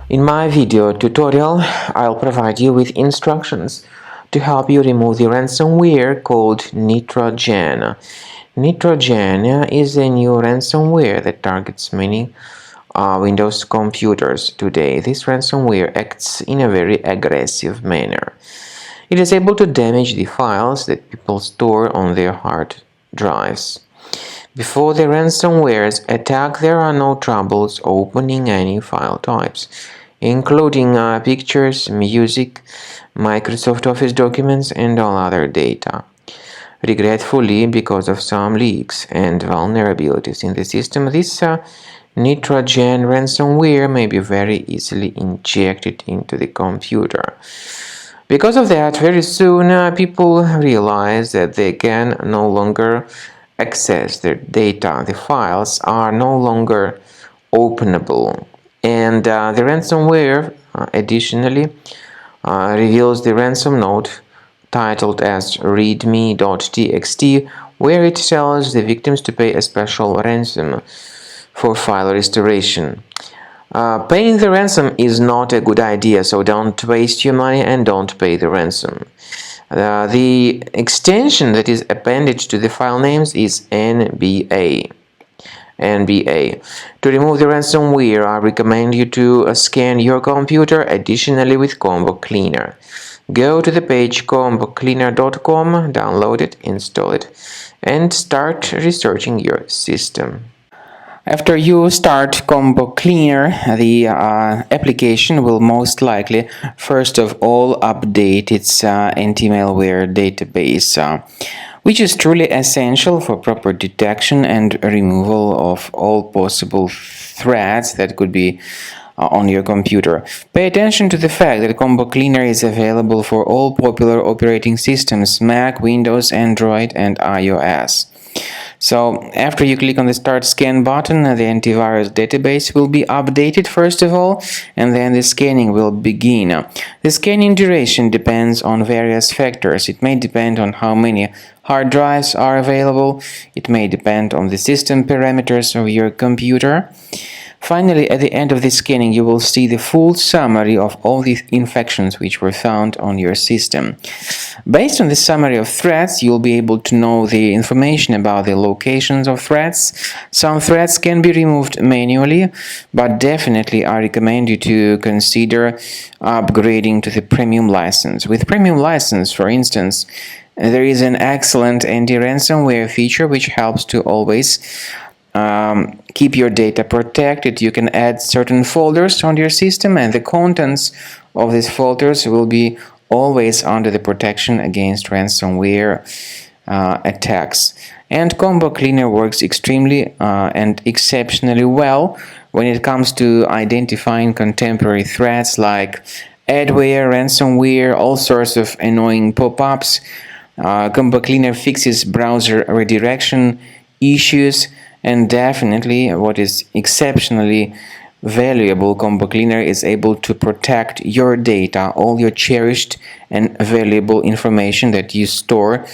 In my video tutorial, I'll provide you with instructions to help you remove the ransomware called Nitrogen. Nitrogen is a new ransomware that targets many Windows computers today. This ransomware acts in a very aggressive manner. It is able to damage the files that people store on their hard drives. Before the ransomware's attack, there are no troubles opening any file types, including pictures, music, Microsoft Office documents, and all other data. Regretfully, because of some leaks and vulnerabilities in the system, this Nitrogen ransomware may be very easily injected into the computer. Because of that, very soon people realize that they can no longer access their data. The files are no longer openable. And the ransomware additionally reveals the ransom note titled as readme.txt, where it tells the victims to pay a special ransom for file restoration. Paying the ransom is not a good idea, so don't waste your money and don't pay the ransom. The extension that is appended to the file names is NBA. To remove the ransomware, I recommend you to scan your computer additionally with Combo Cleaner. Go to the page combocleaner.com, download it, install it, and start researching your system. After you start Combo Cleaner, the application will most likely first of all update its anti-malware database, which is truly essential for proper detection and removal of all possible threats that could be on your computer. Pay attention to the fact that Combo Cleaner is available for all popular operating systems: Mac, Windows, Android, and iOS. So after you click on the Start Scan button, the antivirus database will be updated first of all, and then the scanning will begin. The scanning duration depends on various factors. It may depend on how many hard drives are available. It may depend on the system parameters of your computer. Finally, at the end of the scanning, you will see the full summary of all the infections which were found on your system. Based on the summary of threats, you'll be able to know the information about the locations of threats. Some threats can be removed manually, but definitely I recommend you to consider upgrading to the premium license. With premium license, for instance, there is an excellent anti-ransomware feature which helps to always keep your data protected. You can add certain folders on your system, and the contents of these folders will be always under the protection against ransomware attacks. And Combo Cleaner works extremely and exceptionally well when it comes to identifying contemporary threats like adware, ransomware, all sorts of annoying pop-ups. Combo Cleaner fixes browser redirection issues. And definitely, what is exceptionally valuable, Combo Cleaner is able to protect your data, all your cherished and valuable information that you store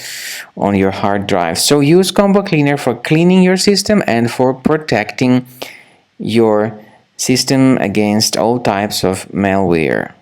on your hard drive. So use Combo Cleaner for cleaning your system and for protecting your system against all types of malware.